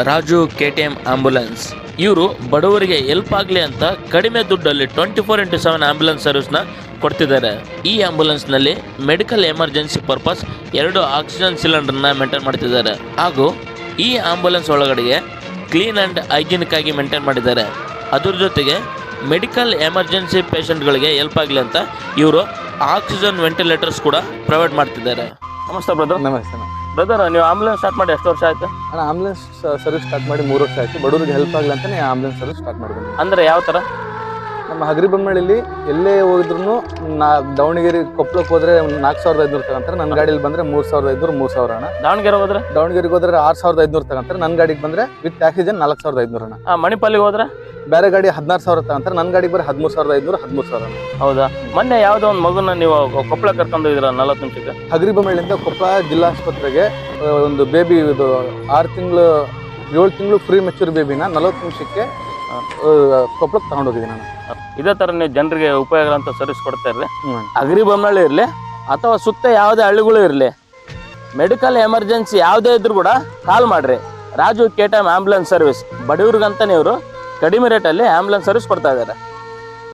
Raju KTM ambulance. ಇವರು ಬಡವರಿಗೆ help ಆಗಲಿ ಅಂತ ಕಡಿಮೆ ದುಡ್ಡಲ್ಲಿ 24x7 ಆಂಬುಲೆನ್ಸ್ ಸರ್ವಿಸ್ನ ಕೊಡ್ತಿದ್ದಾರೆ. ಈ ಆಂಬುಲೆನ್ಸ್ನಲ್ಲಿ ಮೆಡಿಕಲ್ ಎಮರ್ಜೆನ್ಸಿ ಪರ್ಪಸ್ 2 ಆಕ್ಸಿಜನ್ ಸಿಲಿಂಡರ್ನ ಮೇಂಟೈನ್ ಮಾಡ್ತಿದ್ದಾರೆ. ಹಾಗೂ ಈ ಆಂಬುಲೆನ್ಸ್ ಒಳಗಡೆಗೆ ಕ್ಲೀನ್ ಆ್ಯಂಡ್ ಹೈಜಿನಿಕ್ ಆಗಿ ಮೇಂಟೈನ್ ಮಾಡಿದ್ದಾರೆ. ಅದ್ರ ಜೊತೆಗೆ ಮೆಡಿಕಲ್ ಎಮರ್ಜೆನ್ಸಿ ಪೇಷಂಟ್ಗಳಿಗೆ ಹೆಲ್ಪ್ ಆಗಲಿ ಅಂತ ಇವರು ಆಕ್ಸಿಜನ್ ವೆಂಟಿಲೇಟರ್ಸ್ ಕೂಡ ಪ್ರೊವೈಡ್ ಮಾಡ್ತಿದ್ದಾರೆ. ನಮಸ್ತೆ ಬ್ರದರ್. ನಮಸ್ತೆ ಬ್ರದರ್, ನೀವು ಆಂಬುಲೆನ್ಸ್ ಸ್ಟಾರ್ಟ್ ಮಾಡಿ ಎಷ್ಟು ವರ್ಷ ಆಯ್ತು? ಅಣ್ಣ, ಆಂಬುಲೆನ್ಸ್ ಸರ್ವಿಸ್ ಸ್ಟಾರ್ಟ್ ಮಾಡಿ 3 ವರ್ಷ ಆಯಿತು. ಬಡವರಿಗೆ ಹೆಲ್ಪ್ ಆಗಲಿ ಅಂತಲೇ ಆಂಬುಲೆನ್ಸ್ ಸರ್ವಿಸ್ ಸ್ಟಾರ್ಟ್ ಮಾಡಿದ್ದೀನಿ. ಅಂದರೆ ಯಾವ ಥರ? ನಮ್ಮ ಹಗರಿಬೊಮ್ಮಳ್ಳಿಲಿ ಎಲ್ಲೇ ಹೋಗಿದ್ರು ದಾವಣಗೆರೆ ಕೊಪ್ಪಳಕ್ಕೆ ಹೋದ್ರೆ 4500 ತಗೊಂತಾರೆ. ನನ್ನ ಗಾಡಿಯಲ್ಲಿ ಬಂದರೆ 3500 3000 ಅಣ್ಣ. ದಾವಣಗೆರೆಗೆ ಹೋದ್ರೆ 6500 ತಗೊಂತಾರೆ. ನನ್ನ ಗಾಡಿಗೆ ಬಂದರೆ ವಿತ್ ಆಕ್ಸಿಜನ್ 4500 ಅಣ್ಣ. ಮಣಿಪಾಲಿಗೆ ಹೋದ್ರೆ ಬೇರೆ ಗಾಡಿ 16000 ತಗೊಂತಾರೆ. ನನ್ನ ಗಾಡಿಗೆ ಬರೀ 13500 13000 ಅಣ್ಣ. ಹೌದಾ? ಮೊನ್ನೆ ಯಾವುದೋ ಒಂದು ಮಗುನ ನೀವು ಕೊಪ್ಪಳ ಕರ್ಕೊಂಡು ಹೋಗಿದ್ರ 40 ನಿಮಿಷಕ್ಕೆ. ಹಗರಿಬೊಮ್ಮಳ್ಳಿಯಿಂದ ಕೊಪ್ಪಳ ಜಿಲ್ಲಾಸ್ಪತ್ರೆಗೆ ಒಂದು ಬೇಬಿ, ಇದು 6 ತಿಂಗಳು 7 ತಿಂಗಳು ಫ್ರೀ ಮೆಚೂರ್ ಬೇಬಿನ 40 ನಿಮಿಷಕ್ಕೆ ಕೊಪ್ಪಳಕ್ಕೆ ತಗೊಂಡೋಗಿದ್ದೀನಿ ನಾನು. ಇದೇ ಥರ ನೀವು ಜನರಿಗೆ ಉಪಯೋಗ ಅಂತ ಸರ್ವಿಸ್ ಕೊಡ್ತಾ ಇರಲಿ. ಹಗರಿಬೊಮ್ಮಳ್ಳಿ ಇರಲಿ ಅಥವಾ ಸುತ್ತ ಯಾವುದೇ ಹಳ್ಳಿಗಳು ಇರಲಿ, ಮೆಡಿಕಲ್ ಎಮರ್ಜೆನ್ಸಿ ಯಾವುದೇ ಇದ್ರೂ ಕೂಡ ಕಾಲ್ ಮಾಡಿರಿ. ರಾಜು KTM ಆಂಬುಲೆನ್ಸ್ ಸರ್ವಿಸ್ ಬಡವ್ರಿಗಂತಾನೆ ಇವರು ಕಡಿಮೆ ರೇಟಲ್ಲಿ ಆಂಬುಲೆನ್ಸ್ ಸರ್ವಿಸ್ ಕೊಡ್ತಾ ಇದ್ದಾರೆ.